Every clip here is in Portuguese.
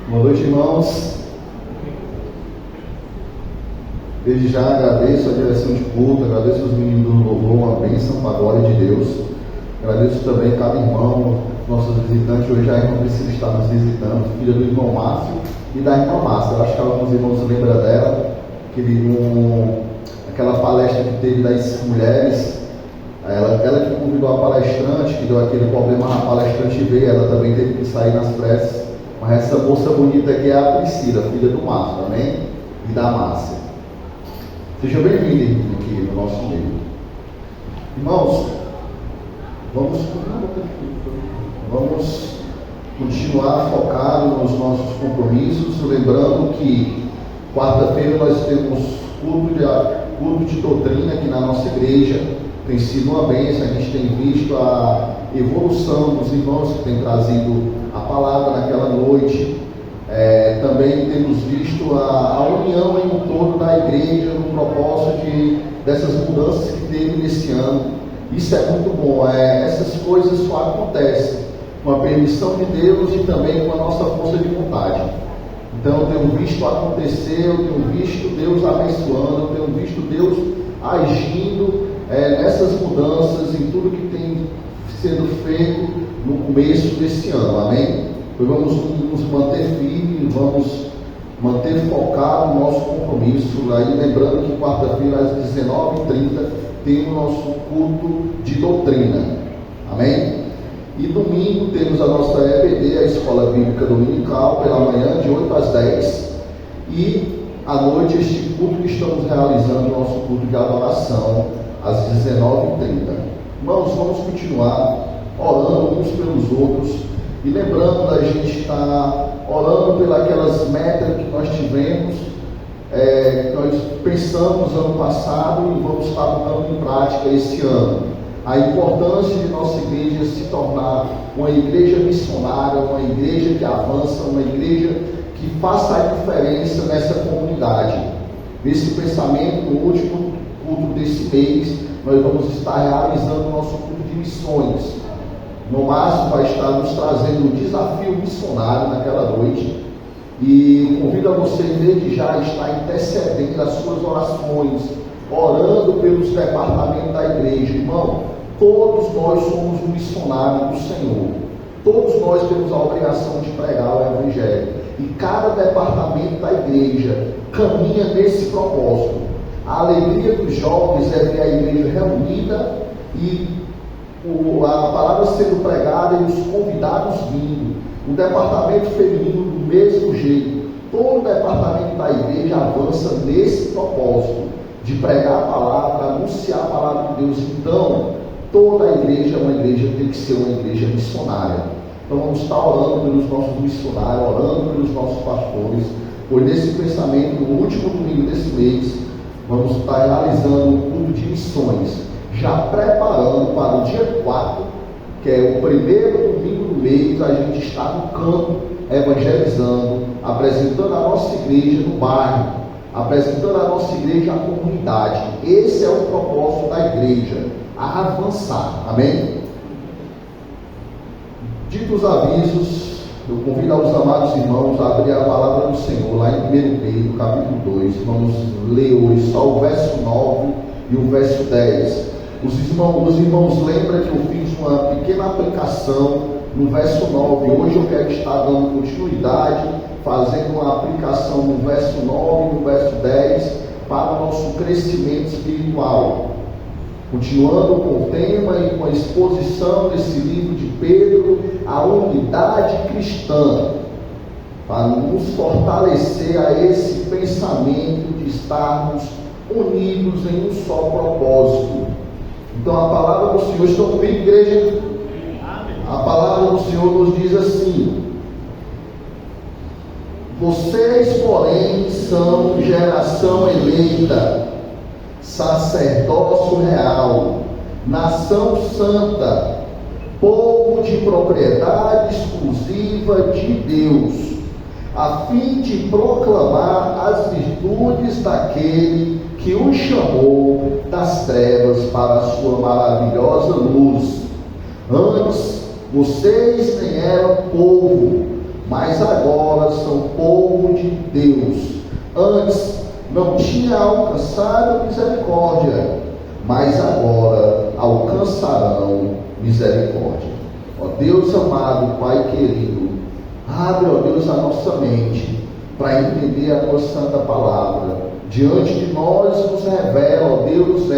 Boa noite, irmãos. Desde já agradeço a direção de culto, agradeço os meninos do louvor, uma bênção para a glória de Deus. Agradeço também a cada irmão, nossos visitantes. Hoje a irmã Priscila está nos visitando, filha do irmão Márcio e da irmã Márcia. Eu acho que alguns irmãos se lembram dela, aquela palestra que teve das mulheres. Ela que convidou a palestrante, que deu aquele problema, a palestrante veio, ela também teve que sair nas preces. Mas essa moça bonita aqui é a Priscila, filha do Márcio também, e da Márcia. Seja bem-vindo aqui no nosso meio. Irmãos, vamos continuar focados nos nossos compromissos, lembrando que quarta-feira nós temos culto de doutrina aqui na nossa igreja. Tem sido uma bênção, a gente tem visto a evolução dos irmãos que têm trazido a palavra naquela noite. Também temos visto a união em um todo da igreja no propósito dessas mudanças que teve nesse ano. Isso é muito bom. Essas coisas só acontecem com a permissão de Deus e também com a nossa força de vontade. Então eu tenho visto acontecer, eu tenho visto Deus abençoando, eu tenho visto Deus agindo nessas mudanças, em tudo que tem sendo feito no começo desse ano, amém? Então vamos nos manter firmes, vamos manter focado no nosso compromisso. Aí lembrando que quarta-feira às 19h30 tem o nosso culto de doutrina, amém? E domingo temos a nossa EBD, a Escola Bíblica Dominical, pela manhã de 8 às 10, e à noite este culto que estamos realizando, o nosso culto de adoração, às 19h30. Irmãos, vamos continuar orando uns pelos outros e lembrando da gente estar orando pelas metas que nós tivemos, que nós pensamos ano passado e vamos estar botando em prática esse ano. A importância de nossa igreja se tornar uma igreja missionária, uma igreja que avança, uma igreja que faça a diferença nessa comunidade. Nesse pensamento, no último culto desse mês, nós vamos estar realizando o nosso culto de missões. No Márcio vai estar nos trazendo um desafio missionário naquela noite, e convido a você desde já a estar intercedendo as suas orações, orando pelos departamentos da igreja. Irmão, todos nós somos um missionário do Senhor, todos nós temos a obrigação de pregar o Evangelho, e cada departamento da igreja caminha nesse propósito. A alegria dos jovens é ver a igreja reunida e a palavra sendo pregada e os convidados vindo. O departamento feminino do mesmo jeito. Todo o departamento da igreja avança nesse propósito de pregar a palavra, anunciar a palavra de Deus. Então, toda a igreja é uma igreja, tem que ser uma igreja missionária. Então vamos estar orando pelos nossos missionários, orando pelos nossos pastores, pois nesse pensamento, no último domingo desse mês, vamos estar realizando um culto de missões, já preparando para o dia 4, que é o primeiro domingo do mês, a gente está no campo, evangelizando, apresentando a nossa igreja no bairro, apresentando a nossa igreja à comunidade. Esse é o propósito da igreja, a avançar, amém? Dito os avisos, eu convido aos amados irmãos a abrir a palavra do Senhor lá em 1 Pedro, capítulo 2. Vamos ler hoje só o verso 9 e o verso 10. Os irmãos lembram que eu fiz uma pequena aplicação no verso 9. Hoje eu quero estar dando continuidade, fazendo uma aplicação no verso 9 e no verso 10 para o nosso crescimento espiritual. Continuando com o tema e com a exposição desse livro de Pedro, a unidade cristã, para nos fortalecer a esse pensamento de estarmos unidos em um só propósito. Então a palavra do Senhor, estão comigo, igreja? A palavra do Senhor nos diz assim: vocês, porém, são geração eleita, sacerdócio real, nação santa, povo de propriedade exclusiva de Deus, a fim de proclamar as virtudes daquele que o chamou das trevas para a sua maravilhosa luz. Antes, vocês nem eram povo, mas agora são povo de Deus. Antes não tinha alcançado misericórdia, mas agora alcançarão misericórdia. Ó Deus amado, Pai querido, abre, ó Deus, a nossa mente para entender a tua santa palavra. Diante de nós nos revela, ó Deus,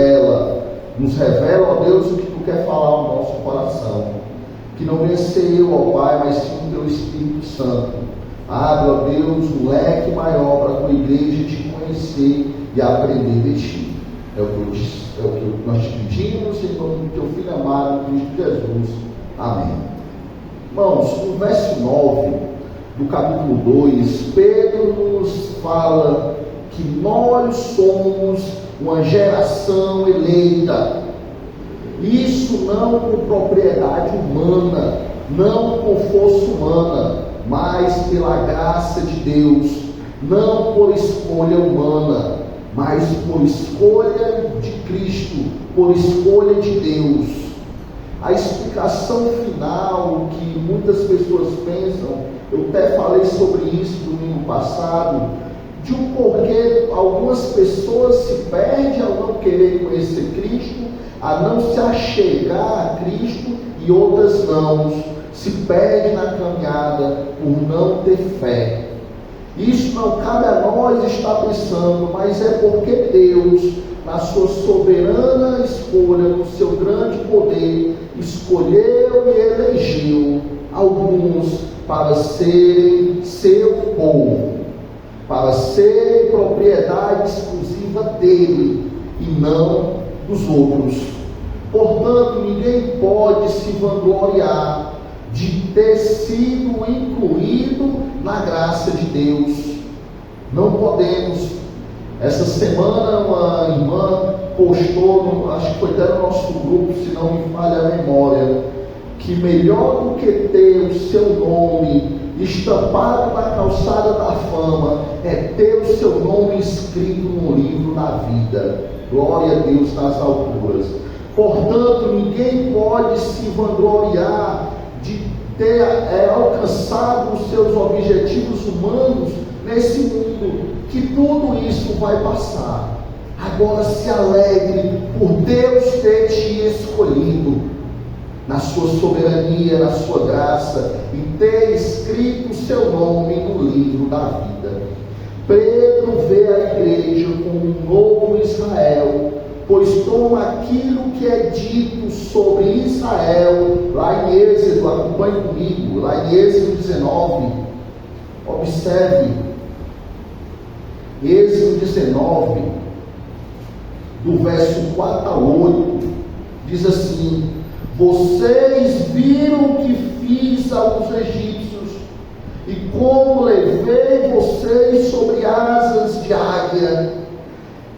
nos revela, ó Deus, o que tu quer falar ao nosso coração. Que não venha ser eu, ó Pai, mas sim o teu Espírito Santo. Abre, ó Deus, um leque maior para a tua igreja te conhecer e aprender de ti. É o que nós te pedimos em nome do teu Filho amado, Cristo Jesus. Amém. Irmãos, no verso 9 do capítulo 2, Pedro nos fala que nós somos uma geração eleita. Isso não com propriedade humana, não com força humana, mas pela graça de Deus, não por escolha humana, mas por escolha de Cristo, por escolha de Deus. A explicação final que muitas pessoas pensam, eu até falei sobre isso domingo passado, de um porquê algumas pessoas se perdem ao não querer conhecer Cristo, a não se achegar a Cristo, e outras não, se perdem na caminhada por não ter fé. Isso não cabe a nós estar pensando, mas é porque Deus, na sua soberana escolha, no seu grande poder, escolheu e elegeu alguns para serem seu povo, para serem propriedade exclusiva dele e não dos outros. Portanto, ninguém pode se vangloriar de ter sido incluído na graça de Deus. Não podemos. Essa semana uma irmã postou, acho que foi até no nosso grupo, se não me falha a memória, que melhor do que ter o seu nome estampado na calçada da fama é ter o seu nome escrito no livro da vida. Glória a Deus nas alturas. Portanto, ninguém pode se vangloriar de ter alcançado os seus objetivos humanos nesse mundo, que tudo isso vai passar. Agora se alegre por Deus ter te escolhido, na sua soberania, na sua graça, e ter escrito o seu nome no livro da vida. Pedro vê a igreja como um novo Israel, pois toma aquilo que é dito sobre Israel, lá em Êxodo, acompanhe comigo, lá em Êxodo 19, observe, Êxodo 19, do verso 4 a 8, diz assim: vocês viram o que fiz aos egípcios, e como levei vocês sobre asas de águia,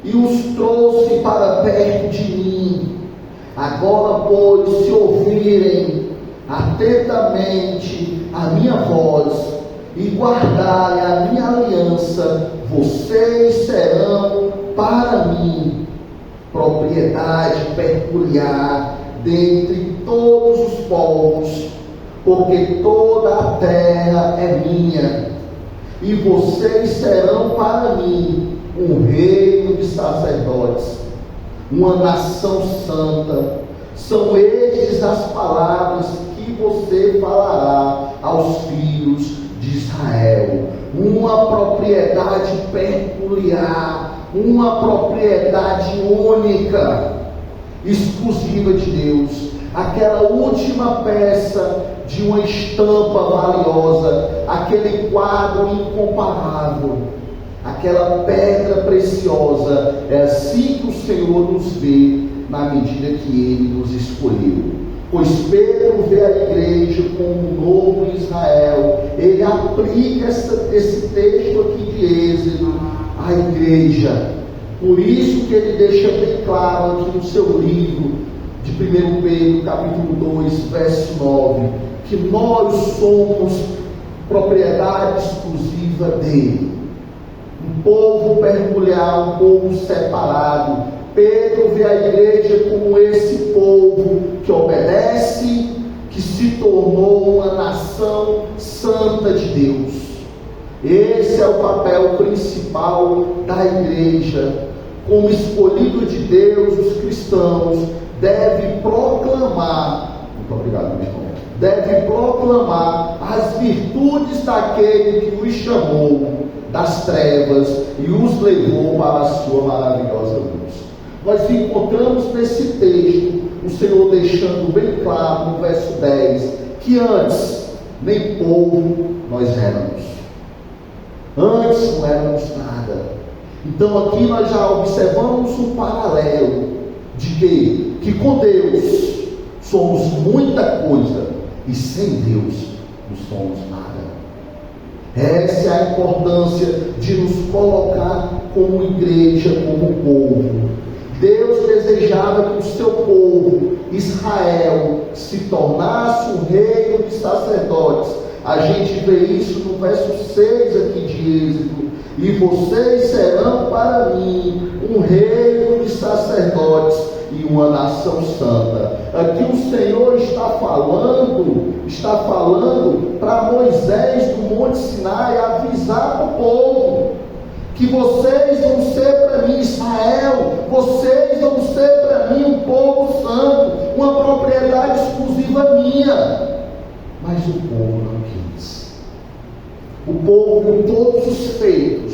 e os trouxe para perto de mim. Agora, pois, se ouvirem atentamente a minha voz, e guardarem a minha aliança, vocês serão para mim propriedade peculiar dentre todos os povos, porque toda a terra é minha, e vocês serão para mim um reino de sacerdotes, uma nação santa. São estas as palavras que você falará aos filhos de Israel. Uma propriedade peculiar, uma propriedade única, exclusiva de Deus. Aquela última peça de uma estampa valiosa, aquele quadro incomparável, aquela pedra preciosa. É assim que o Senhor nos vê, na medida que Ele nos escolheu. Pois Pedro vê a igreja como um novo Israel. Ele aplica esse texto aqui de Êxodo à igreja. Por isso que ele deixa bem claro aqui no seu livro de 1 Pedro, capítulo 2, verso 9, que nós somos propriedade exclusiva dele. Um povo peculiar, um povo separado. Pedro vê a igreja como esse povo que obedece, que se tornou uma nação santa, santa de Deus. Esse é o papel principal da igreja. Como escolhido de Deus, os cristãos devem proclamar, muito obrigado, meu irmão, devem proclamar as virtudes daquele que os chamou das trevas e os levou para a sua maravilhosa luz. Nós encontramos nesse texto o Senhor deixando bem claro no verso 10 que antes nem povo nós éramos. Antes não éramos nada. Então aqui nós já observamos um paralelo de que com Deus somos muita coisa e sem Deus não somos nada. Essa é a importância de nos colocar como igreja, como povo. Deus desejava que o seu povo, Israel, se tornasse um reino de sacerdotes. A gente vê isso no verso 6 aqui de Êxodo. E vocês serão para mim um reino de sacerdotes e uma nação santa. Aqui o Senhor está falando para Moisés do Monte Sinai avisar o povo que vocês vão ser para mim Israel, vocês vão ser para mim um povo santo, uma propriedade exclusiva minha. Mas o povo não quis. O povo viu todos os feitos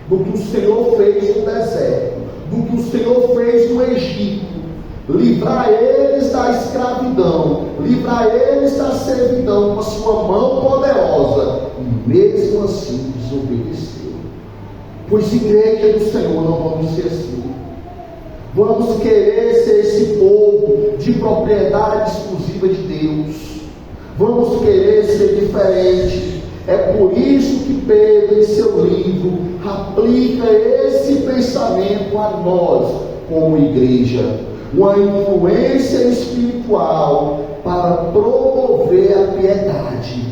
do que o Senhor fez no deserto, do que o Senhor fez no Egito, livrar eles da escravidão, livrar eles da servidão com a sua mão poderosa, e mesmo assim desobedeceu. Pois igreja do Senhor não vamos ser assim. Vamos querer ser esse povo de propriedade exclusiva de Deus. Vamos querer ser diferente. É por isso que Pedro, em seu livro, aplica esse pensamento a nós, como igreja. Uma influência espiritual para promover a piedade.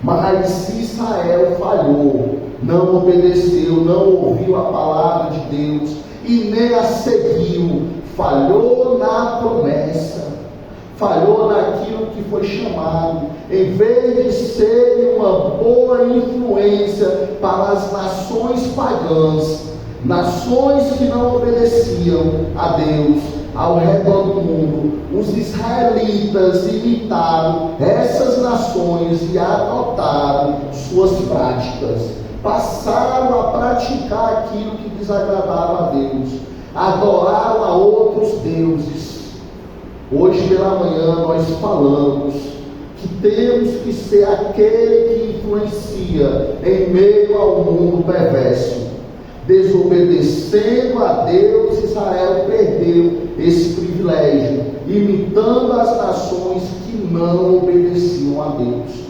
Mas se Israel falhou, não obedeceu, não ouviu a palavra de Deus e nem a seguiu, falhou na promessa, falhou naquilo que foi chamado, em vez de ser uma boa influência para as nações pagãs, nações que não obedeciam a Deus ao redor do mundo, os israelitas imitaram essas nações e adotaram suas práticas, passaram a praticar aquilo que desagradava a Deus, adoraram a outros deuses. Hoje pela manhã nós falamos que temos que ser aquele que influencia em meio ao mundo perverso. Desobedecendo a Deus, Israel perdeu esse privilégio, imitando as nações que não obedeciam a Deus.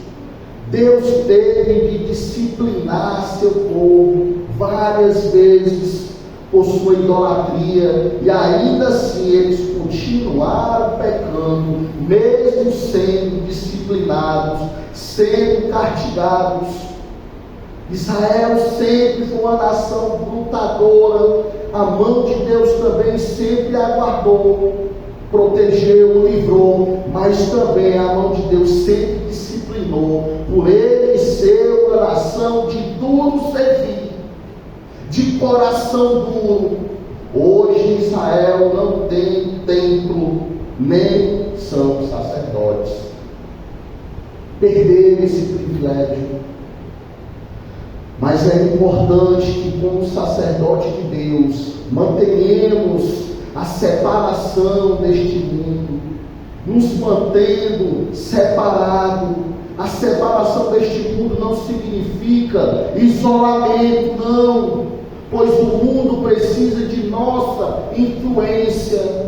Deus teve de disciplinar seu povo várias vezes por sua idolatria, e ainda assim eles continuaram pecando, mesmo sendo disciplinados, sendo castigados. Israel sempre foi uma nação lutadora, a mão de Deus também sempre aguardou, protegeu, livrou, mas também a mão de Deus sempre disciplinou, por ele ser uma nação de duro servir, de coração duro. Hoje Israel não tem templo, nem são sacerdotes, perderam esse privilégio. Mas é importante que, como sacerdote de Deus, mantenhamos a separação deste mundo, nos mantendo separados. A separação deste mundo não significa isolamento, não, pois o mundo precisa de nossa influência.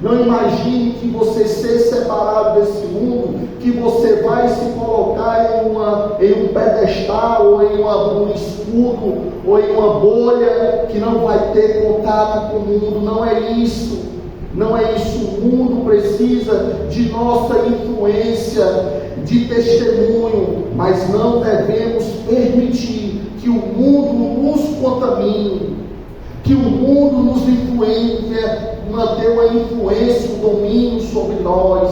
Não imagine que você ser separado desse mundo, que você vai se colocar em um pedestal, ou em um escudo, ou em uma bolha, que não vai ter contato com o mundo. Não é isso. Não é isso. O mundo precisa de nossa influência, de testemunho, mas não devemos permitir que o mundo nos contamine, que o mundo nos influencia, manter uma influência, um domínio sobre nós.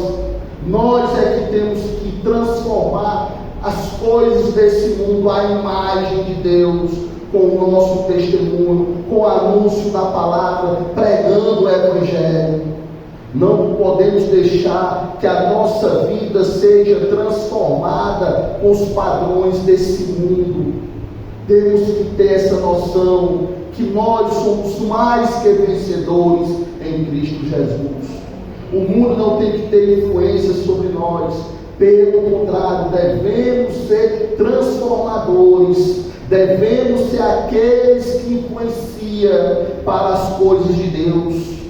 Nós é que temos que transformar as coisas desse mundo à imagem de Deus, com o nosso testemunho, com o anúncio da palavra, pregando o Evangelho. Não podemos deixar que a nossa vida seja transformada com os padrões desse mundo. Temos que ter essa noção que nós somos mais que vencedores em Cristo Jesus. O mundo não tem que ter influência sobre nós. Pelo contrário, devemos ser transformadores. Devemos ser aqueles que influenciam para as coisas de Deus.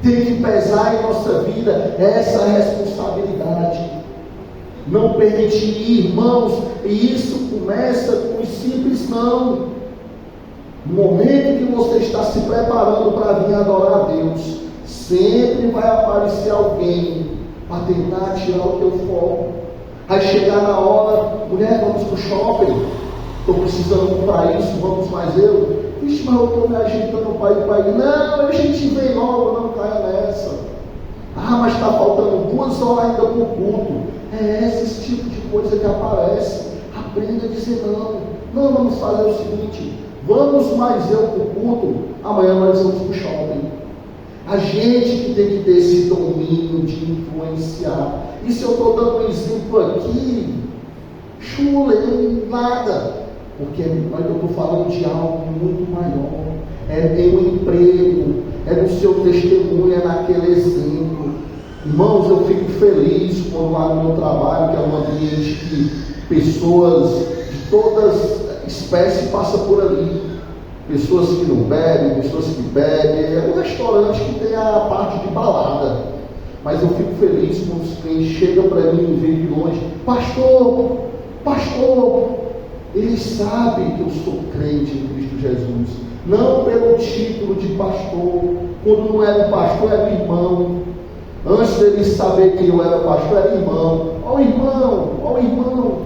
Tem que pesar em nossa vida essa responsabilidade. Não permitir, irmãos, e isso começa com os simples não. No momento que você está se preparando para vir adorar a Deus, sempre vai aparecer alguém para tentar tirar o teu foco. Aí chegar na hora, mulher, vamos para o shopping, estou precisando comprar isso, vamos mais eu. Vixe, mas eu estou me ajeitando para ir. Não, a gente vem logo, não caia nessa. Ah, mas está faltando 2 horas ainda para o culto. É esse tipo de coisa que aparece. Aprenda a dizer não. Não, vamos fazer o seguinte, vamos mais eu para o culto, amanhã nós vamos para o shopping. A gente que tem que ter esse domínio de influenciar. E se eu estou dando um exemplo aqui, chulei, nada. Porque eu estou falando de algo muito maior. É em um emprego, é no seu testemunho, é naquele exemplo. Irmãos, eu fico feliz quando lá no meu trabalho, que é um ambiente que pessoas de todas espécies passam por ali. Pessoas que não bebem, pessoas que bebem. É um restaurante que tem a parte de balada. Mas eu fico feliz quando os clientes chegam para mim e veem de longe: pastor, pastor. Eles sabem que eu sou crente em Cristo Jesus. Não pelo título de pastor. Quando não era pastor, era irmão. Antes deles saber que eu era pastor, era irmão. Ó irmão, ó irmão.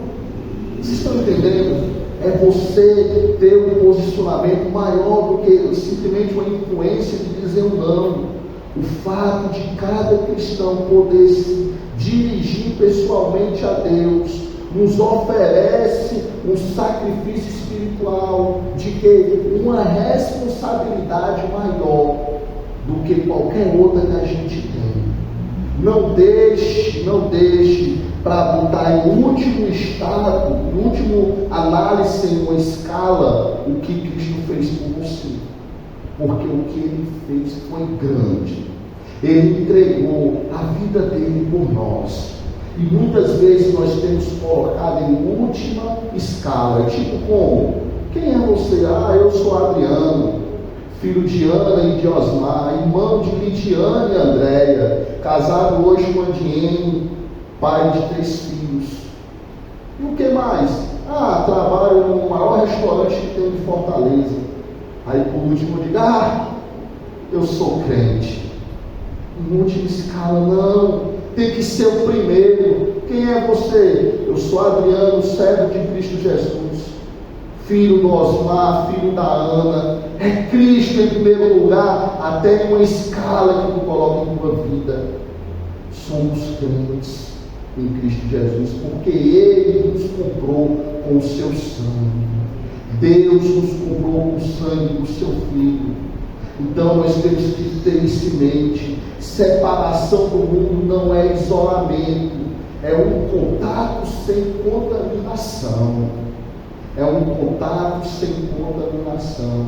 Vocês estão entendendo? É você ter um posicionamento maior do que simplesmente uma influência de dizer um não. O fato de cada cristão poder se dirigir pessoalmente a Deus nos oferece um sacrifício espiritual, de que uma responsabilidade maior do que qualquer outra que a gente tem. Não deixe para botar em último estado, em último análise, em uma escala, o que Cristo fez por você. Porque o que Ele fez foi grande. Ele entregou a vida dele por nós. E muitas vezes nós temos colocado em última escala, tipo como? Quem é você? Ah, eu sou Adriano, filho de Ana e de Osmar, irmão de Lidiane e Andréia, casado hoje com Andiene, pai de 3 filhos. E o que mais? Ah, trabalho no maior restaurante que tem de Fortaleza. Aí por último eu digo: ah, eu sou crente. Em última escala, não. Tem que ser o primeiro. Quem é você? Eu sou Adriano, servo de Cristo Jesus, filho do Osmar, filho da Ana. É Cristo em primeiro lugar, até em uma escala que tu coloca em tua vida. Somos crentes em Cristo Jesus, porque Ele nos comprou com o seu sangue. Deus nos comprou com o sangue do seu Filho. Então nós temos que ter isso em mente. Separação do mundo não é isolamento, é um contato sem contaminação. É um contato sem contaminação.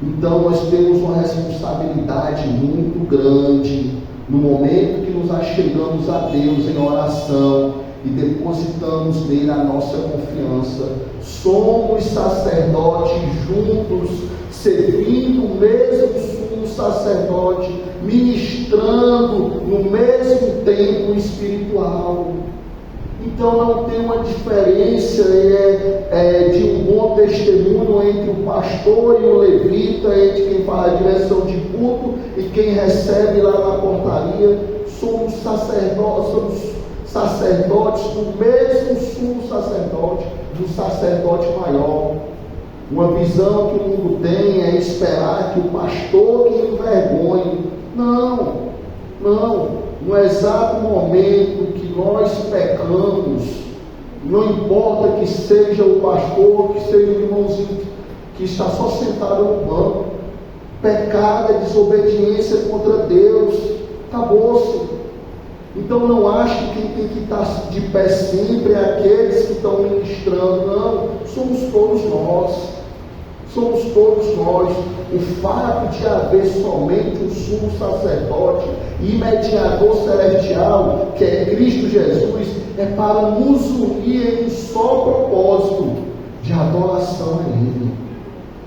Então nós temos uma responsabilidade muito grande no momento que nos achegamos a Deus em oração e depositamos nele a nossa confiança. Somos sacerdotes juntos, servindo o mesmo sumo sacerdote, ministrando no mesmo templo espiritual. Então não tem uma diferença de um bom testemunho entre o pastor e o levita, entre quem faz a direção de culto e quem recebe lá na portaria. Somos sacerdotes do mesmo sumo sacerdote, do sacerdote maior. Uma visão que o mundo tem é esperar que o pastor que envergonhe. Não. No exato momento que nós pecamos, Não importa que seja o pastor, que seja o irmãozinho que está só sentado no banco. Pecado é desobediência contra Deus. Acabou-se. Então não ache que quem tem que estar de pé sempre é aqueles que estão ministrando. Não, somos todos nós. Somos todos nós. O fato de haver somente um sumo sacerdote e mediador celestial, que é Cristo Jesus, é para nos unir em um só propósito de adoração a Ele.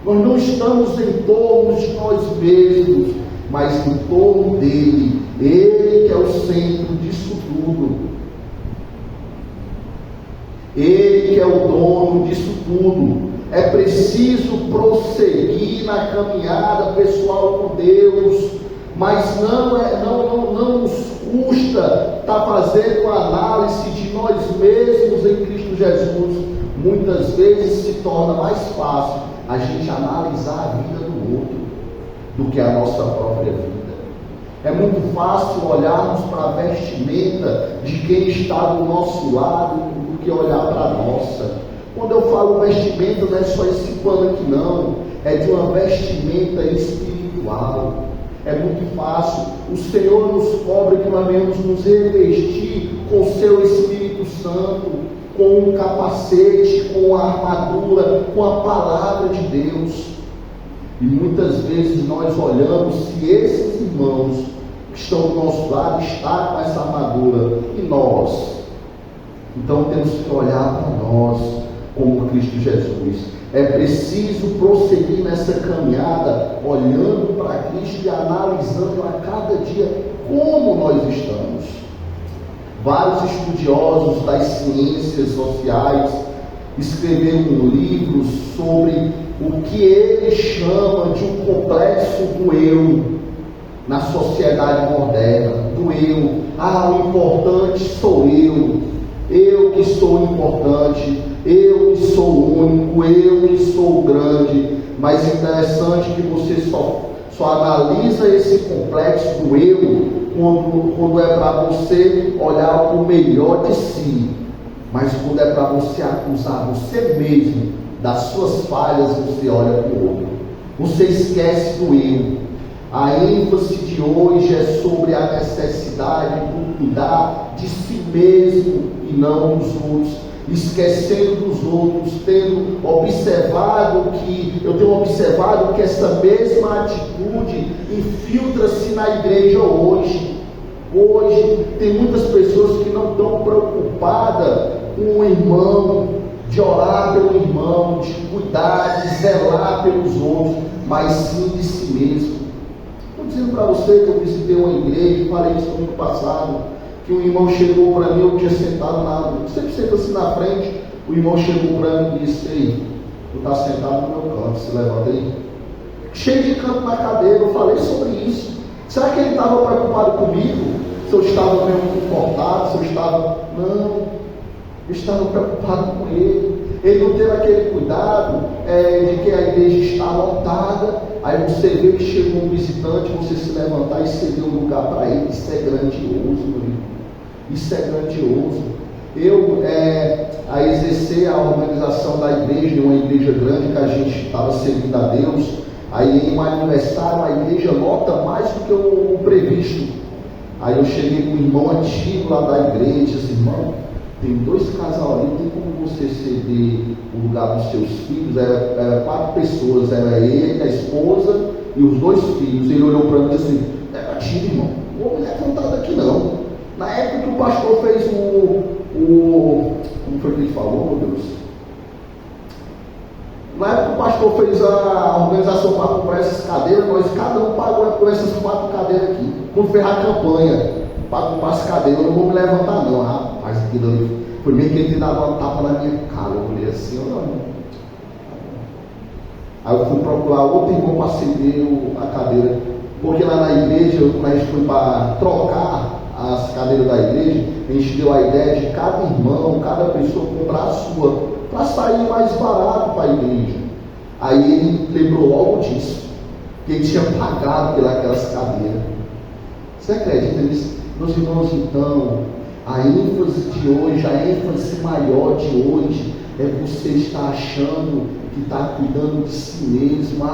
Nós não estamos em torno de nós mesmos, mas em torno dele. Ele que é o centro disso tudo. Ele que é o dono disso tudo. É preciso prosseguir na caminhada pessoal com Deus, mas não nos custa estar fazendo uma análise de nós mesmos em Cristo Jesus. Muitas vezes se torna mais fácil a gente analisar a vida do outro do que a nossa própria vida. É muito fácil olharmos para a vestimenta de quem está do nosso lado do que olhar para a nossa. Quando eu falo vestimenta, não é só esse pano aqui não, é de uma vestimenta espiritual. É muito fácil. O Senhor nos cobra que nós venhamos nos revestir com o seu Espírito Santo, com um capacete, com a armadura, com a palavra de Deus. E muitas vezes nós olhamos se esses irmãos que estão do nosso lado estão com essa armadura, e nós. Então temos que olhar para nós como Cristo Jesus. É preciso prosseguir nessa caminhada, olhando para Cristo e analisando a cada dia como nós estamos. Vários estudiosos das ciências sociais escreveram livros sobre o que ele chama de um complexo do eu na sociedade moderna, do eu. O importante sou eu que sou importante, eu que sou o único, eu que sou o grande. Mas interessante que você só analisa esse complexo do eu quando é para você olhar o melhor de si. Mas quando é para você acusar você mesmo das suas falhas, você olha para o outro. Você esquece do eu. A ênfase de hoje é sobre a necessidade de cuidar de si mesmo e não dos outros, esquecendo dos outros, eu tenho observado que essa mesma atitude infiltra-se na igreja hoje. Hoje tem muitas pessoas que não estão preocupadas com o irmão, de orar pelo irmão, de cuidar, de zelar pelos outros, mas sim de si mesmo. Estou dizendo para você que eu visitei uma igreja, falei isso no ano passado, que um irmão chegou para mim, eu tinha sentado sempre senta assim na frente, o irmão chegou para mim e disse: ei, tu está sentado no meu canto, se levanta aí. Cheio de canto na cadeira, eu falei sobre isso. Será que ele estava preocupado comigo? Se eu estava meio confortado, se eu estava... Não, eu estava preocupado com ele. Ele não teve aquele cuidado de que a igreja está lotada. Aí você vê que chegou um visitante, você se levantar e ceder um lugar para ele. Isso é grandioso, meu irmão. Isso é grandioso. Eu, a exercer a organização da igreja, uma igreja grande que a gente estava servindo a Deus, aí em um aniversário a igreja lota mais do que o previsto. Aí eu cheguei com um irmão antigo lá da igreja e disse: irmão, tem 2 casal ali, tem como você ceder o lugar dos seus filhos? Era 4 pessoas, era ele, a esposa e os 2 filhos. Ele olhou para mim e disse assim: é tiro, irmão, não vou me levantar daqui não. Na época que o pastor fez como foi que ele falou, meu Deus? Na época que o pastor fez a organização para comprar essas cadeiras, nós cada um pagou por essas 4 cadeiras aqui. Quando fez a campanha para comprar as cadeiras, eu não vou me levantar não. Rapaz, aquilo ali foi meio que ele ter dado uma tapa na minha cara. Eu olhei assim, eu não. Aí eu fui procurar outro irmão para ceder a cadeira. Porque lá na igreja, quando a gente foi para trocar as cadeiras da igreja, a gente deu a ideia de cada irmão, cada pessoa comprar a sua, para sair mais barato para a igreja. Aí ele lembrou logo disso, que ele tinha pagado pelas cadeiras. Você acredita nisso? Meus irmãos, então, A ênfase de hoje, a ênfase maior de hoje é você estar achando que está cuidando de si mesmo.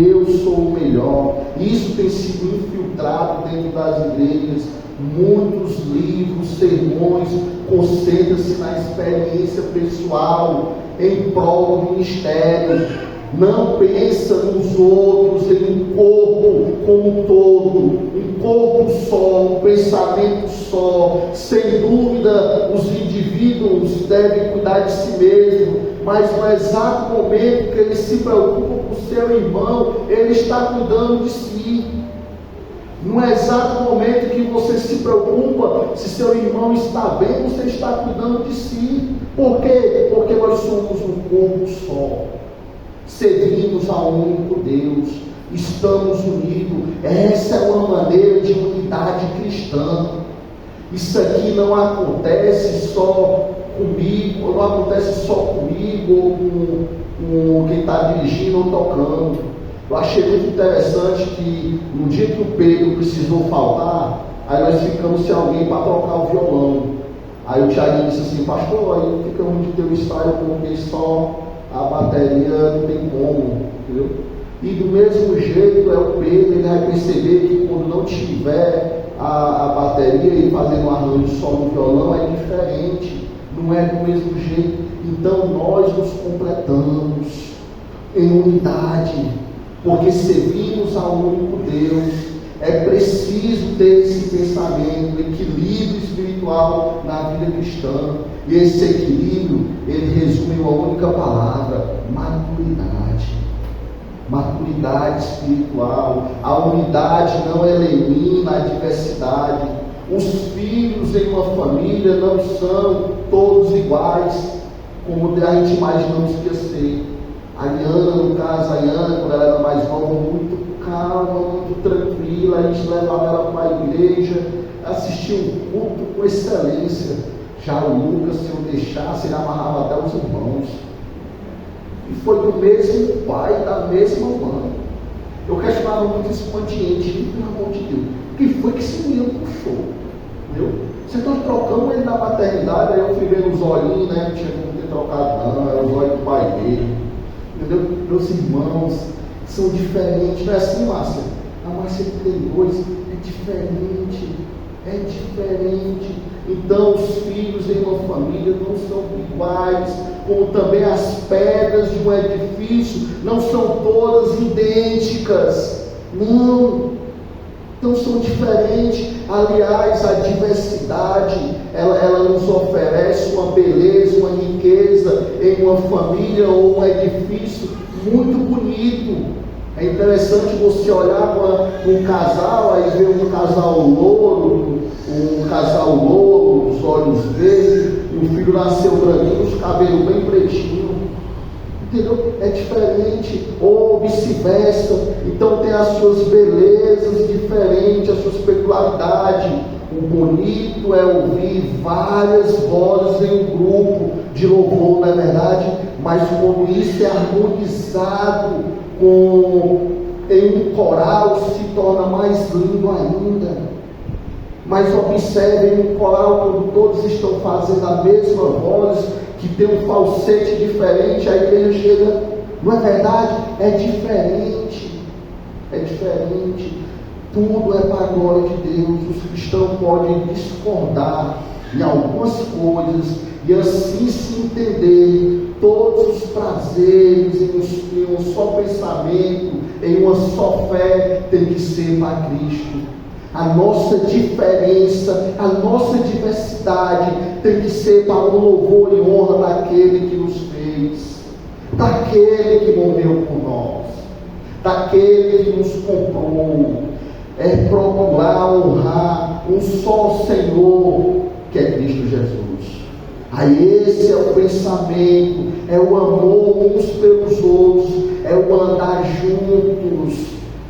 Eu sou o melhor. Isso tem sido infiltrado dentro das igrejas. Muitos livros, sermões, concentram-se na experiência pessoal em prol do ministério. Não pensa nos outros, em um corpo como um todo, um corpo só, um pensamento só. Sem dúvida, os indivíduos devem cuidar de si mesmos, mas no exato momento que ele se preocupa com o seu irmão, ele está cuidando de si. No exato momento que você se preocupa se seu irmão está bem, você está cuidando de si. Por quê? Porque nós somos um corpo só. Servimos a um único Deus, estamos unidos. Essa é uma maneira de unidade cristã. Isso aqui não acontece só comigo, não acontece só comigo ou com quem está dirigindo ou tocando. Eu achei muito interessante que no dia que o Pedro precisou faltar, aí nós ficamos sem alguém para tocar o violão. Aí o Thiago disse assim: pastor, aí fica ruim de ter o ensaio porque só a bateria não tem como, entendeu? E do mesmo jeito é o Pedro, ele vai perceber que quando não tiver a bateria e fazendo um arranjo só no violão é diferente, não é do mesmo jeito. Então nós nos completamos em unidade, porque servimos ao único Deus. É preciso ter esse pensamento, equilíbrio espiritual na vida cristã. E esse equilíbrio, ele resume uma única palavra: maturidade. Maturidade espiritual. A unidade não elimina a diversidade. Os filhos em uma família não são todos iguais, como a gente imaginamos que ia ser. A Iana, no caso, quando ela era mais nova, muito calma, muito tranquila, a gente levava ela para a igreja, assistia um culto com excelência. Já o Lucas, se eu deixasse, ele amarrava até os irmãos. E foi do mesmo pai, da mesma mãe. Eu questionava muito esse ambiente, pelo amor de Deus, o que foi que esse menino puxou? Entendeu? Você está trocando ele na maternidade, aí eu fui ver os olhinhos, né? Não tinha como ter trocado, não, era os olhos do pai dele. Entendeu? Meus irmãos são diferentes, não é assim, Márcia? A Márcia tem dois, é diferente, é diferente. Então os filhos em uma família não são iguais, como também as pedras de um edifício não são todas idênticas, não, então são diferentes. Aliás, a diversidade, ela nos oferece uma beleza, uma riqueza em uma família ou um edifício muito bonito. É interessante você olhar para um casal, aí ver um casal louro, os olhos verdes, e o filho nasceu branquinho, os cabelos bem pretinhos. Entendeu? É diferente, ou vice-versa. Então tem as suas belezas diferentes, as suas peculiaridades. O bonito é ouvir várias vozes em um grupo de louvor, não é verdade? Mas quando isso é harmonizado em um coral, se torna mais lindo ainda. Mas observem um coral, quando todos estão fazendo a mesma voz, que tem um falsete diferente, a igreja chega, não é verdade? É diferente, tudo é para a glória de Deus. Os cristãos podem discordar em algumas coisas e assim se entender. Todos os prazeres em um só pensamento, em uma só fé, tem que ser para Cristo. A nossa diferença, a nossa diversidade tem que ser para o louvor e honra daquele que nos fez, daquele que morreu por nós, daquele que nos comprou. É procurar honrar um só Senhor, que é Cristo Jesus. Aí esse é o pensamento, é o amor uns pelos outros, é o andar juntos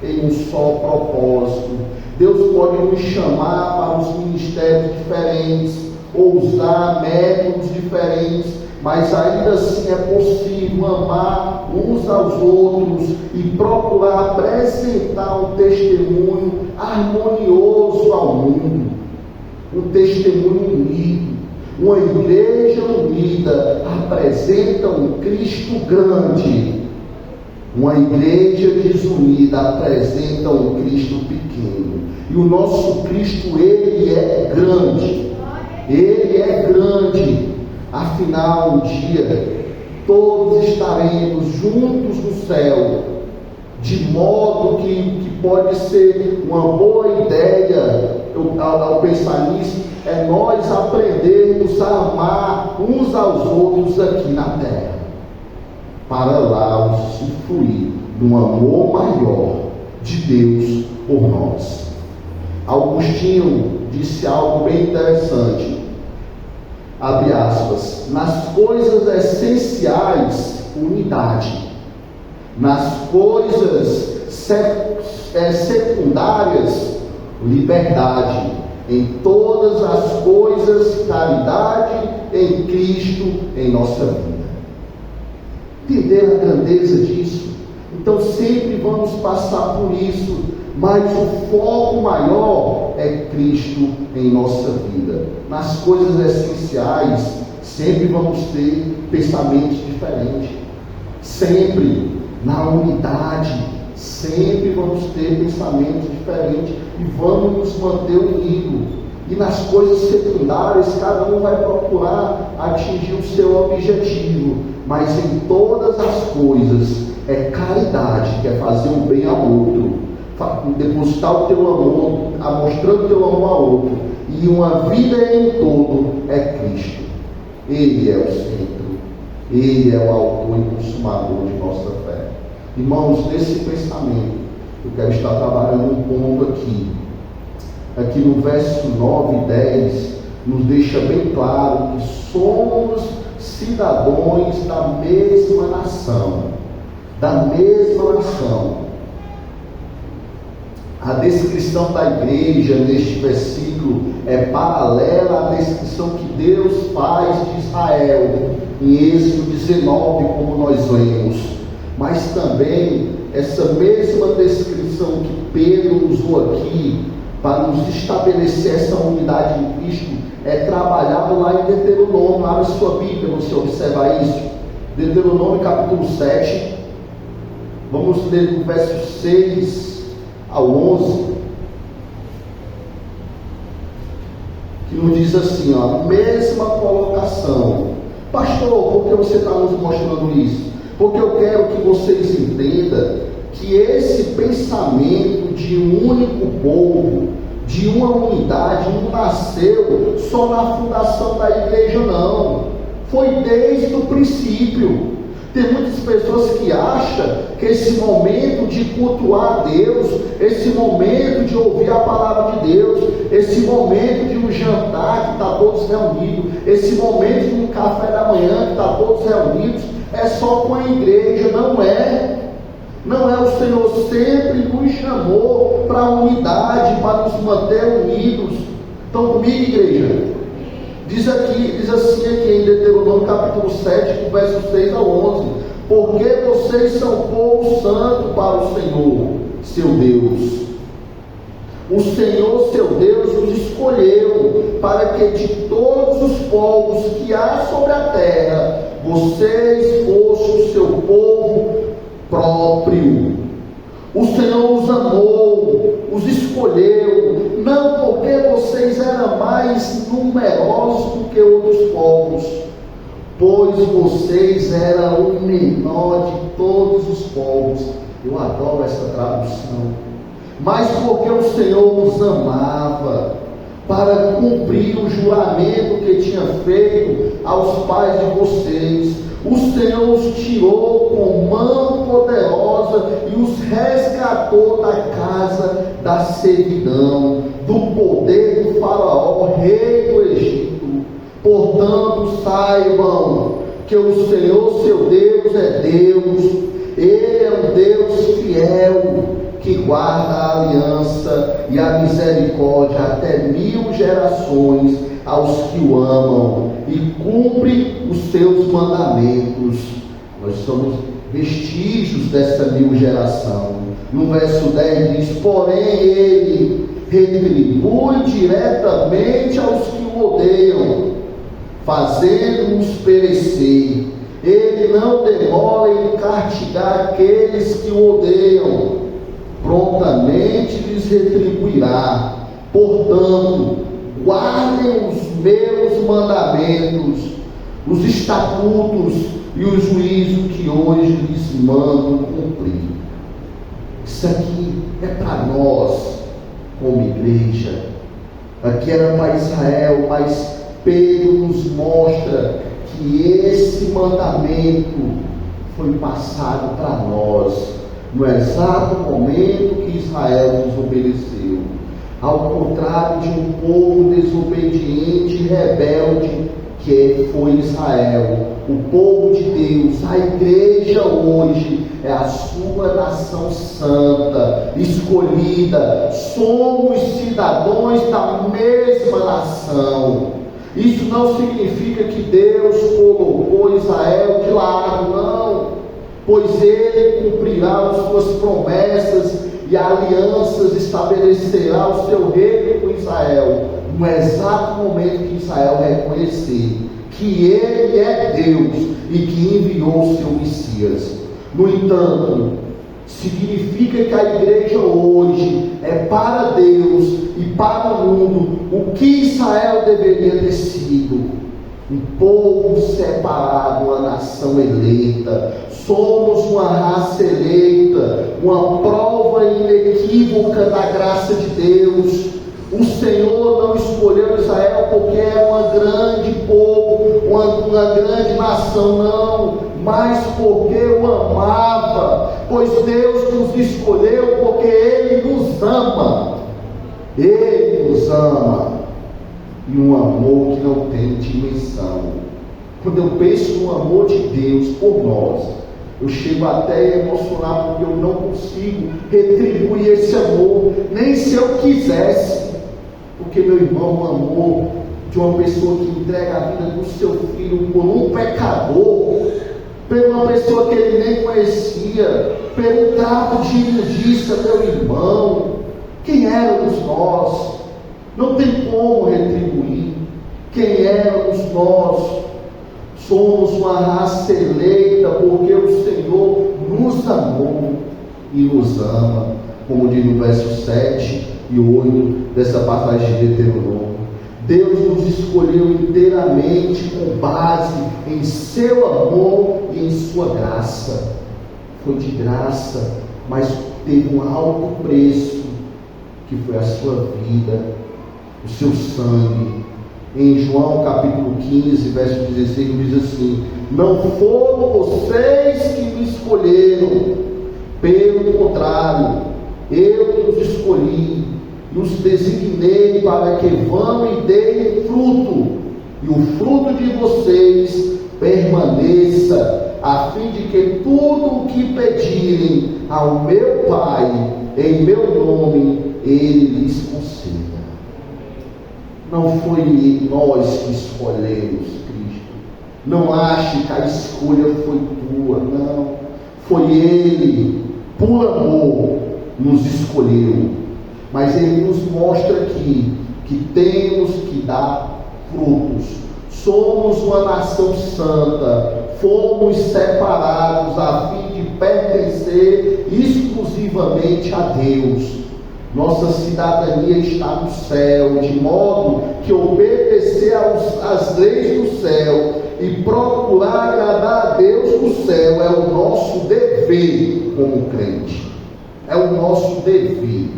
em um só propósito. Deus pode nos chamar para os ministérios diferentes, ou usar métodos diferentes, mas ainda assim é possível amar uns aos outros e procurar apresentar um testemunho harmonioso ao mundo. um testemunho unido. Uma igreja unida apresenta um Cristo grande. Uma igreja desunida apresenta um Cristo pequeno. E o nosso Cristo, Ele é grande. Ele é grande. Afinal, um dia, todos estaremos juntos no céu. De modo que pode ser uma boa ideia, ao pensar nisso, é nós aprendermos a amar uns aos outros aqui na terra, para lá usufruir de um amor maior de Deus por nós. Agostinho disse algo bem interessante, abre aspas, nas coisas essenciais, unidade, nas coisas secundárias, liberdade, em todas as coisas, caridade em Cristo em nossa vida. Entender a grandeza disso? Então sempre vamos passar por isso, mas o foco maior é Cristo em nossa vida. Nas coisas essenciais, sempre vamos ter pensamentos diferentes. Sempre na unidade, sempre vamos ter pensamentos diferentes e vamos nos manter unidos. E nas coisas secundárias, cada um vai procurar atingir o seu objetivo, mas em todas as coisas é caridade, que é fazer o bem ao outro, depositar o teu amor, mostrando o teu amor ao outro, e uma vida em todo é Cristo. Ele é o centro, Ele é o autor e consumador de nossa fé. Irmãos, nesse pensamento, eu quero estar trabalhando um ponto aqui no verso 9 e 10, nos deixa bem claro que somos cidadãos da mesma nação. A descrição da igreja neste versículo é paralela à descrição que Deus faz de Israel em Êxodo 19, como nós lemos. Mas também essa mesma descrição que Pedro usou aqui para nos estabelecer essa unidade em Cristo é trabalhado lá em Deuteronômio. Abre sua Bíblia, você observar isso. Deuteronômio capítulo 7. Vamos ler do verso 6 ao 11. Que nos diz assim, ó, a mesma colocação. Pastor, por que você está nos mostrando isso? Porque eu quero que vocês entendam que esse pensamento de um único povo, de uma unidade, não nasceu só na fundação da igreja, não. Foi desde o princípio. Tem muitas pessoas que acham que esse momento de cultuar a Deus, esse momento de ouvir a palavra de Deus, esse momento de um jantar que está todos reunidos, esse momento de um café da manhã que está todos reunidos, é só com a igreja. Não é. Não é. O Senhor sempre nos chamou para a unidade, para nos manter unidos. Estão comigo, igreja? Diz assim aqui em Deuteronômio capítulo 7, versos 6 ao 11: porque vocês são povo santo para o Senhor, seu Deus. O Senhor, seu Deus, os escolheu para que de todos os povos que há sobre a terra, vocês fossem o seu povo próprio. O Senhor os amou, os escolheu, não porque vocês eram mais numerosos do que outros povos, pois vocês eram o menor de todos os povos. Eu adoro essa tradução. Mas porque o Senhor os amava, para cumprir o juramento que tinha feito aos pais de vocês. O Senhor os tirou com mão poderosa e os resgatou da casa da servidão, do poder do Faraó, rei do Egito. Portanto, saibam que o Senhor, seu Deus, é Deus. Ele é um Deus fiel, que guarda a aliança e a misericórdia até 1000 gerações aos que o amam e cumpre os seus mandamentos. Nós somos vestígios dessa 1000 geração. No verso 10 diz: porém ele retribui diretamente aos que o odeiam, fazendo-os perecer. Ele não demora em castigar aqueles que o odeiam, prontamente lhes retribuirá. Portanto, guardem os meus mandamentos, os estatutos e o juízo que hoje lhes mando cumprir. Isso aqui é para nós, como igreja. Aqui era para Israel, mas Pedro nos mostra que esse mandamento foi passado para nós no exato momento que Israel desobedeceu. Ao contrário de um povo desobediente e rebelde que foi Israel, o povo de Deus, a igreja hoje é a sua nação santa, escolhida. Somos cidadãos da mesma nação. Isso não significa que Deus colocou Israel de lado, não, pois Ele cumprirá as suas promessas e alianças, estabelecerá o seu reino com Israel, no exato momento que Israel reconhecer que Ele é Deus e que enviou o seu Messias. No entanto, significa que a igreja hoje é para Deus e para o mundo o que Israel deveria ter sido: um povo separado, uma nação eleita. Somos uma raça eleita, uma prova inequívoca da graça de Deus. O Senhor não escolheu Israel porque era uma grande povo, uma grande nação, não, mas porque o amava, pois Deus nos escolheu porque Ele nos ama. Ele nos ama, e um amor que não tem dimensão. Quando eu penso no amor de Deus por nós, eu chego até a emocionar, porque eu não consigo retribuir esse amor, nem se eu quisesse. Porque, meu irmão, o amor de uma pessoa que entrega a vida do seu filho por um pecador, por uma pessoa que ele nem conhecia, pelo trato de imundícia, meu irmão, quem éramos nós? Não tem como retribuir. Quem éramos nós? Somos uma raça eleita porque o Senhor nos amou e nos ama, como diz no verso 7 e 8 dessa passagem de Deuteronômio. Deus nos escolheu inteiramente com base em seu amor e em sua graça. Foi de graça, mas teve um alto preço, que foi a sua vida, o seu sangue. Em João capítulo 15, verso 16, diz assim: não foram vocês que me escolheram, pelo contrário, eu que os escolhi, os designei para que vão e deem fruto, e o fruto de vocês permaneça, a fim de que tudo o que pedirem ao meu Pai, em meu nome, Ele lhes conceda. Não foi nós que escolhemos Cristo. Não ache que a escolha foi tua, não. Foi Ele, por amor, nos escolheu. Mas Ele nos mostra aqui que temos que dar frutos. Somos uma nação santa, fomos separados a fim de pertencer exclusivamente a Deus. Nossa cidadania está no céu, de modo que obedecer às leis do céu e procurar agradar a Deus no céu é o nosso dever como crente. É o nosso dever.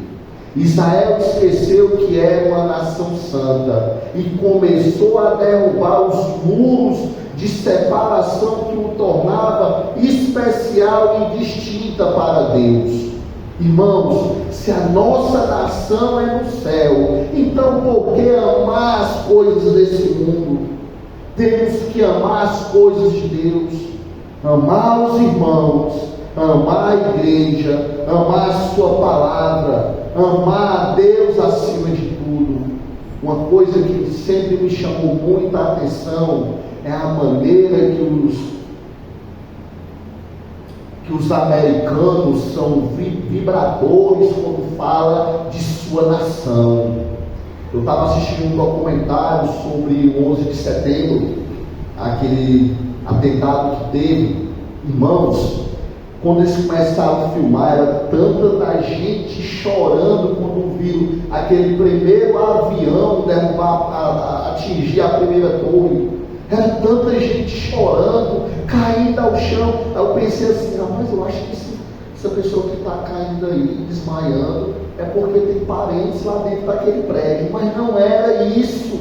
Israel esqueceu que era uma nação santa e começou a derrubar os muros de separação que o tornava especial e distinta para Deus. Irmãos, se a nossa nação é no céu, então por que amar as coisas desse mundo? Temos que amar as coisas de Deus, amar os irmãos, amar a igreja, amar a sua palavra, amar a Deus acima de tudo. Uma coisa que sempre me chamou muita atenção é a maneira que os americanos são vibradores quando fala de sua nação. Eu estava assistindo um documentário sobre o 11 de setembro, aquele atentado que teve. Irmãos, quando eles começaram a filmar, era tanta da gente chorando quando viram aquele primeiro avião atingir a primeira torre. Era tanta gente chorando, caindo ao chão. Aí eu pensei assim, mas eu acho que essa pessoa que está caindo aí, desmaiando, é porque tem parentes lá dentro daquele prédio. Mas não era isso.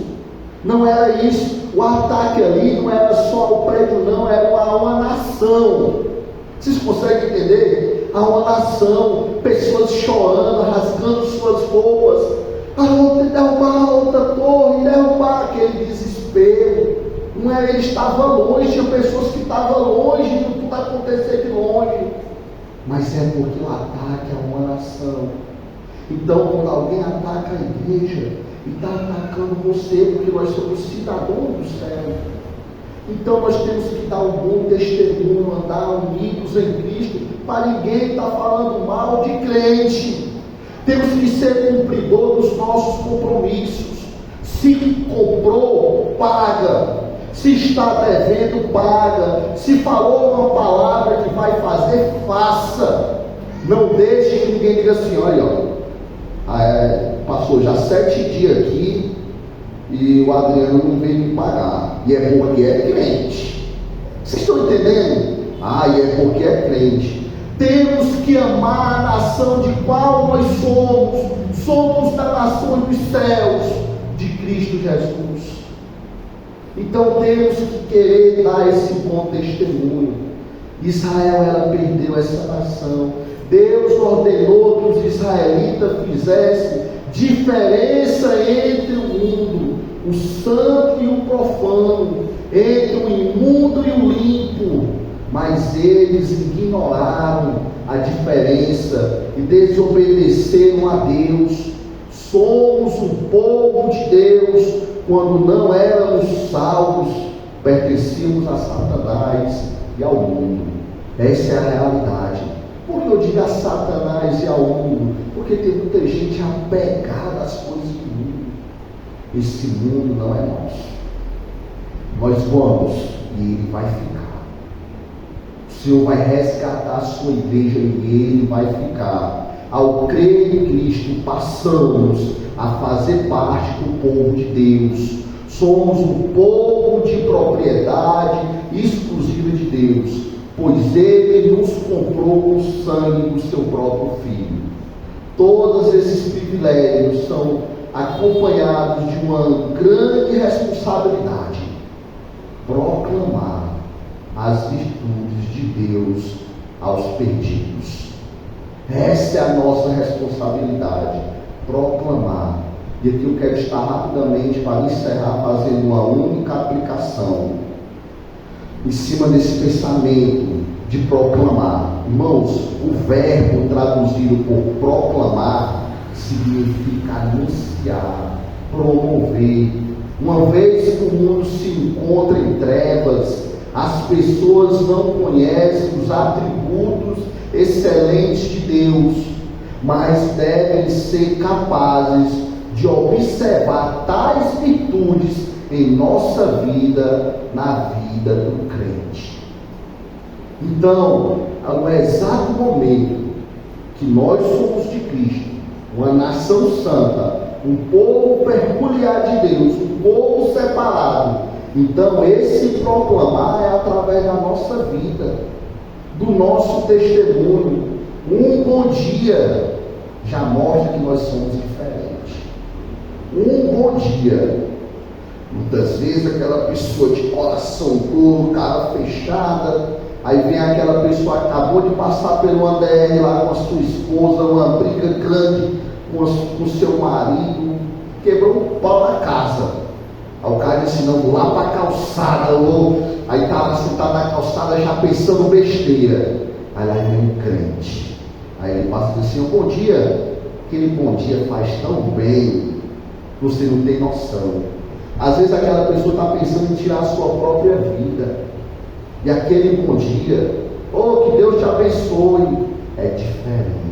Não era isso. O ataque ali não era só o prédio, não, era uma nação. Vocês conseguem entender? Há uma nação, pessoas chorando, rasgando suas roupas. Derrubar outra torre, derrubar aquele desespero. Não é, ele estava longe, tinha pessoas que estavam longe de tudo acontecer de longe. Mas é porque o ataque é uma nação. Então, quando alguém ataca a igreja, e está atacando você, porque nós somos cidadãos do céu. Então nós temos que dar um bom testemunho, andar unidos em Cristo, para ninguém estar falando mal de crente. Temos que ser cumpridor dos nossos compromissos. Se comprou, paga. Se está devendo, paga. Se falou uma palavra que vai fazer, faça. Não deixe que ninguém diga assim, olha, passou já 7 dias aqui e o Adriano não veio me pagar. E é porque é crente. Vocês estão entendendo? E é porque é crente. Temos que amar a nação de qual nós somos. Somos da nação dos céus, de Cristo Jesus. Então temos que querer dar esse bom testemunho. Israel, ela perdeu essa nação. Deus ordenou que os israelitas fizessem diferença entre o mundo, o santo e o profano, entre o imundo e o limpo, mas eles ignoraram a diferença e desobedeceram a Deus. Somos o povo de Deus quando não éramos salvos, pertencíamos a Satanás e ao mundo. Essa é a realidade. Por que eu digo a Satanás e ao mundo? Porque tem muita gente apegada às coisas do mundo. Esse mundo não é nosso. Nós vamos e ele vai ficar. O Senhor vai resgatar a sua igreja e ele vai ficar. Ao crer em Cristo, passamos a fazer parte do povo de Deus. Somos um povo de propriedade exclusiva de Deus, pois Ele nos comprou com o sangue do seu próprio Filho. Todos esses privilégios são acompanhados de uma grande responsabilidade: proclamar as virtudes de Deus aos perdidos. Essa é a nossa responsabilidade, proclamar. E aqui eu quero estar rapidamente para encerrar fazendo uma única aplicação em cima desse pensamento de proclamar. Irmãos, o verbo traduzido por proclamar significa anunciar, promover. Uma vez que o mundo se encontra em trevas, as pessoas não conhecem os atributos excelentes de Deus, mas devem ser capazes de observar tais virtudes em nossa vida, na vida do crente. Então, no exato momento que nós somos de Cristo, uma nação santa, um povo peculiar de Deus, um povo separado, então esse proclamar é através da nossa vida, do nosso testemunho. Um bom dia já mostra que nós somos diferentes. Um bom dia. Muitas vezes aquela pessoa de coração duro, cara fechada, aí vem aquela pessoa que acabou de passar pelo ADR lá com a sua esposa, uma briga grande com o seu marido, quebrou um pau na casa. Aí o cara disse, não, vou lá para a calçada, aí estava sentado na calçada já pensando besteira. Aí lá vem um crente. Aí ele passa e diz assim, bom dia. Aquele bom dia faz tão bem, você não tem noção. Às vezes aquela pessoa está pensando em tirar a sua própria vida. E aquele bom dia, que Deus te abençoe, é diferente.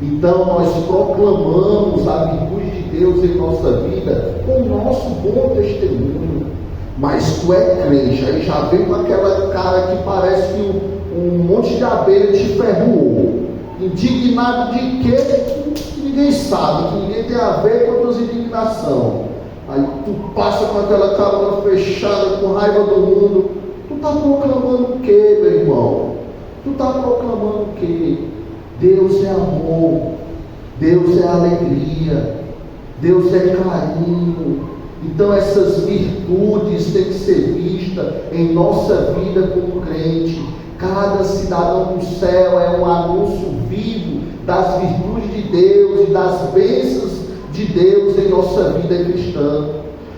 Então nós proclamamos a virtude de Deus em nossa vida com o nosso bom testemunho. Mas tu é crente, aí já vem com aquela cara que parece que um monte de abelha te ferrou. Indignado de quê? Que ninguém sabe, que ninguém tem a ver com a tua indignação. Aí tu passa com aquela cara fechada, com raiva do mundo. Tu está proclamando o que, meu irmão? Tu está proclamando o que? Deus é amor, Deus é alegria, Deus é carinho. Então essas virtudes têm que ser vistas em nossa vida como crente. Cada cidadão do céu é um anúncio vivo das virtudes de Deus e das bênçãos de Deus em nossa vida cristã.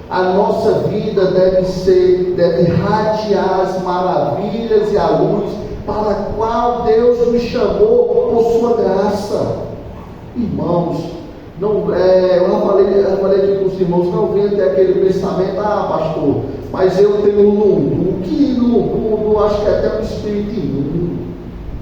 A nossa vida deve irradiar as maravilhas e a luz para a qual Deus nos chamou por sua graça. Irmãos, eu falei aqui com os irmãos, não venha ter aquele pensamento, pastor, mas eu tenho lumbu. Que lumbu? Acho que é até um espírito imundo.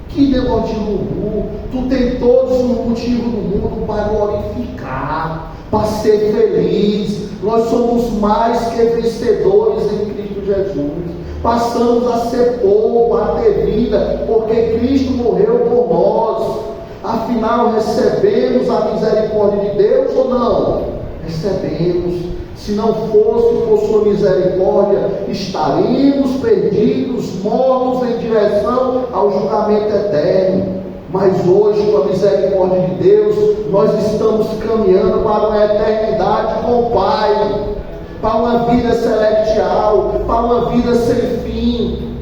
Que negócio de lumbu? Tu tem todos os motivos do mundo para glorificar, para ser feliz. Nós somos mais que vencedores em Cristo Jesus. Passamos a ser povo, a ter vida, porque Cristo morreu por nós. Afinal, recebemos a misericórdia de Deus ou não? Recebemos. Se não fosse por sua misericórdia, estaríamos perdidos, mortos em direção ao julgamento eterno. Mas hoje, com a misericórdia de Deus, nós estamos caminhando para uma eternidade com o Pai, para uma vida celestial, para uma vida sem fim,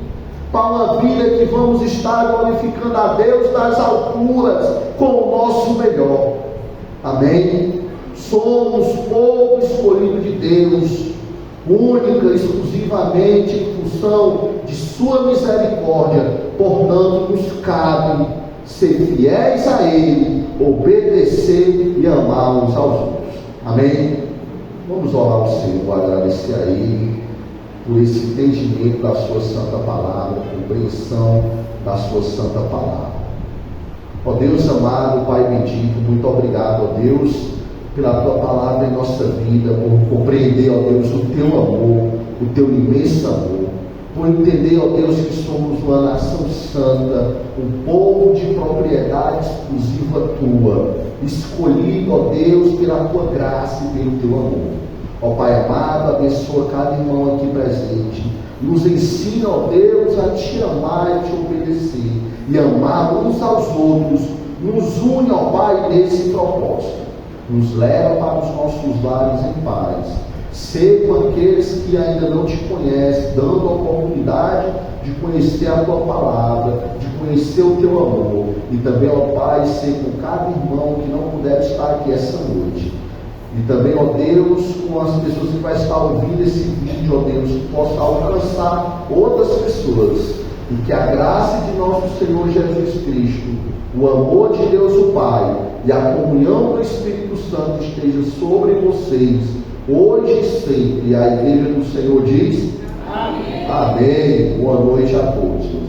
para uma vida que vamos estar glorificando a Deus nas alturas com o nosso melhor. Amém? Somos povo escolhido de Deus, única e exclusivamente em função de sua misericórdia. Portanto, nos cabe ser fiéis a Ele, obedecer e amar uns aos outros. Amém? Vamos orar ao Senhor, agradecer a Ele por esse entendimento da sua santa palavra, compreensão da sua santa palavra. Ó Deus amado, Pai bendito, muito obrigado, ó Deus, pela tua palavra em nossa vida, por compreender, ó Deus, o teu amor, o teu imenso amor, por entender, ó Deus, que somos uma nação santa, um povo de propriedade exclusiva tua, escolhido, ó Deus, pela tua graça e pelo teu amor. Ó Pai amado, abençoa cada irmão aqui presente, nos ensina, ó Deus, a te amar e te obedecer, e amar uns aos outros, nos une, ó Pai, nesse propósito. Nos leva para os nossos lares em paz. Ser com aqueles que ainda não te conhecem, dando a oportunidade de conhecer a tua palavra, de conhecer o teu amor. E também, ó Pai, ser com cada irmão que não puder estar aqui essa noite. E também, ó Deus, com as pessoas que vai estar ouvindo esse vídeo, ó Deus, que possa alcançar outras pessoas. E que a graça de nosso Senhor Jesus Cristo, o amor de Deus o Pai e a comunhão do Espírito Santo esteja sobre vocês, hoje e sempre. E a igreja do Senhor diz: amém. Amém. Boa noite a todos.